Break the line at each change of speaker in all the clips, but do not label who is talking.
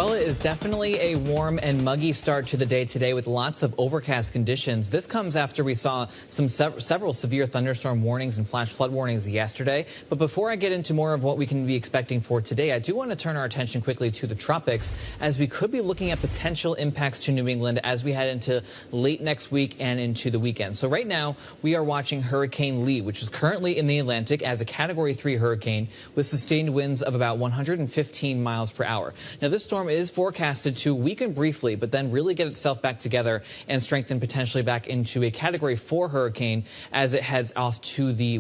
Well, it is definitely a warm and muggy start to the day today with lots of overcast conditions. This comes after we saw several severe thunderstorm warnings and flash flood warnings yesterday. But before I get into more of what we can be expecting for today, I do want to turn our attention quickly to the tropics, as we could be looking at potential impacts to New England as we head into late next week and into the weekend. So right now we are watching Hurricane Lee, which is currently in the Atlantic as a Category 3 hurricane with sustained winds of about 115 miles per hour. Now, this storm is forecasted to weaken briefly, but then really get itself back together and strengthen potentially back into a Category 4 hurricane as it heads off to the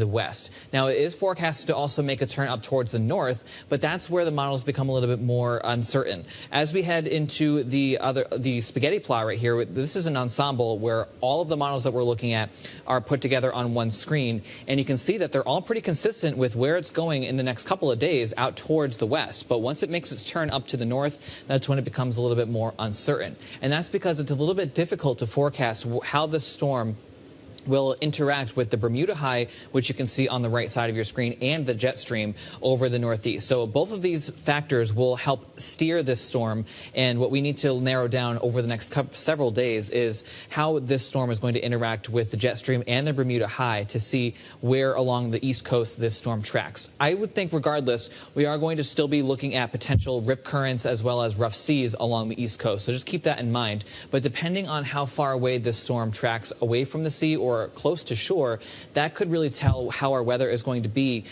west. Now, it is forecasted to also make a turn up towards the north, but that's where the models become a little bit more uncertain. As we head into the spaghetti plot right here, this is an ensemble where all of the models that we're looking at are put together on one screen, and you can see that they're all pretty consistent with where it's going in the next couple of days out towards the west. But once it makes its turn up to the north, that's when it becomes a little bit more uncertain. And that's because it's a little bit difficult to forecast how the storm will interact with the Bermuda high, which you can see on the right side of your screen, and the jet stream over the northeast. So both of these factors will help steer this storm, and what we need to narrow down over the next several days is how this storm is going to interact with the jet stream and the Bermuda high to see where along the east coast this storm tracks. I would think regardless, we are going to still be looking at potential rip currents as well as rough seas along the east coast, so just keep that in mind. But depending on how far away this storm tracks away from the sea or close to shore, that could really tell how our weather is going to be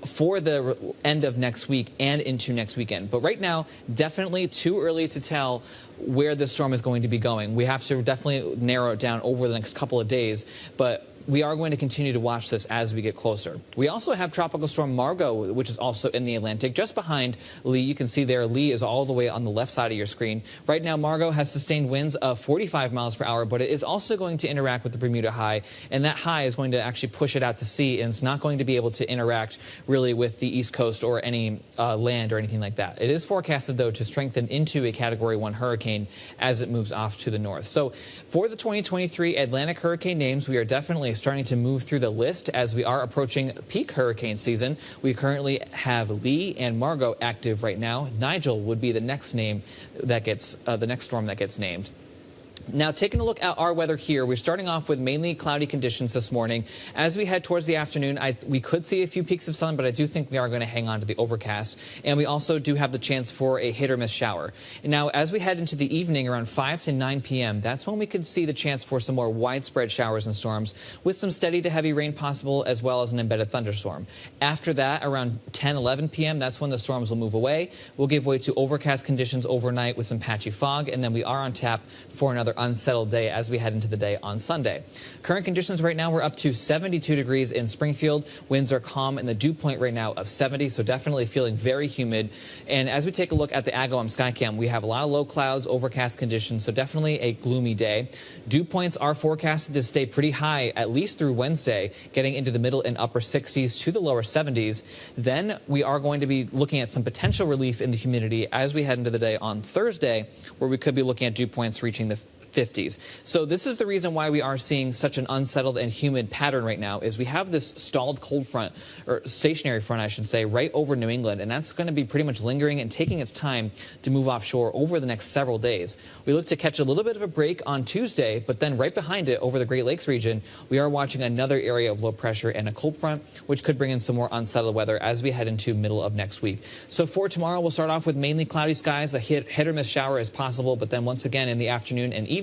for the end of next week and into next weekend. But right now, definitely too early to tell where this storm is going to be going. We have to definitely narrow it down over the next couple of days, but we are going to continue to watch this as we get closer. We also have Tropical Storm Margot, which is also in the Atlantic, just behind Lee. You can see there, Lee is all the way on the left side of your screen. Right now, Margot has sustained winds of 45 miles per hour, but it is also going to interact with the Bermuda high, and that high is going to actually push it out to sea, and it's not going to be able to interact really with the East Coast or any land or anything like that. It is forecasted, though, to strengthen into a Category 1 hurricane as it moves off to the north. So for the 2023 Atlantic hurricane names, we are definitely starting to move through the list as we are approaching peak hurricane season. We currently have Lee and Margot active right now. Nigel would be the next name that gets the next storm that gets named. Now, taking a look at our weather here, we're starting off with mainly cloudy conditions this morning. As we head towards the afternoon, we could see a few peaks of sun, but I do think we are going to hang on to the overcast. And we also do have the chance for a hit or miss shower. And now, as we head into the evening around 5 to 9 p.m., that's when we could see the chance for some more widespread showers and storms with some steady to heavy rain possible, as well as an embedded thunderstorm. After that, around 10, 11 p.m., that's when the storms will move away. We'll give way to overcast conditions overnight with some patchy fog, and then we are on tap for another unsettled day as we head into the day on Sunday. Current conditions right now, we're up to 72 degrees in Springfield. Winds are calm, and the dew point right now of 70, so definitely feeling very humid. And as we take a look at the Agawam Skycam, we have a lot of low clouds, overcast conditions, so definitely a gloomy day. Dew points are forecasted to stay pretty high at least through Wednesday, getting into the middle and upper 60s to the lower 70s. Then we are going to be looking at some potential relief in the humidity as we head into the day on Thursday, where we could be looking at dew points reaching the 50s. So this is the reason why we are seeing such an unsettled and humid pattern right now, is we have this stalled cold front, or stationary front I should say, right over New England, and that's going to be pretty much lingering and taking its time to move offshore over the next several days. We look to catch a little bit of a break on Tuesday, but then right behind it over the Great Lakes region, we are watching another area of low pressure and a cold front, which could bring in some more unsettled weather as we head into middle of next week. So for tomorrow, we'll start off with mainly cloudy skies. A hit or miss shower is possible, but then once again in the afternoon and evening,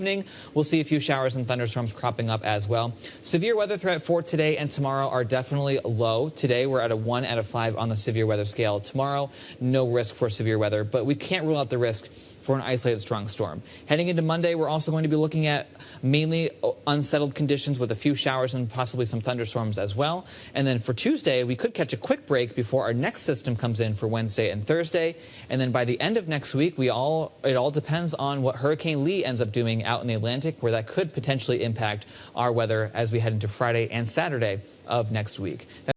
we'll see a few showers and thunderstorms cropping up as well. Severe weather threat for today and tomorrow are definitely low. Today, we're at a 1 out of 5 on the severe weather scale. Tomorrow, no risk for severe weather, but we can't rule out the risk for an isolated strong storm. Heading into Monday, we're also going to be looking at mainly unsettled conditions with a few showers and possibly some thunderstorms as well. And then for Tuesday, we could catch a quick break before our next system comes in for Wednesday and Thursday. And then by the end of next week, it all depends on what Hurricane Lee ends up doing out in the Atlantic, where that could potentially impact our weather as we head into Friday and Saturday of next week.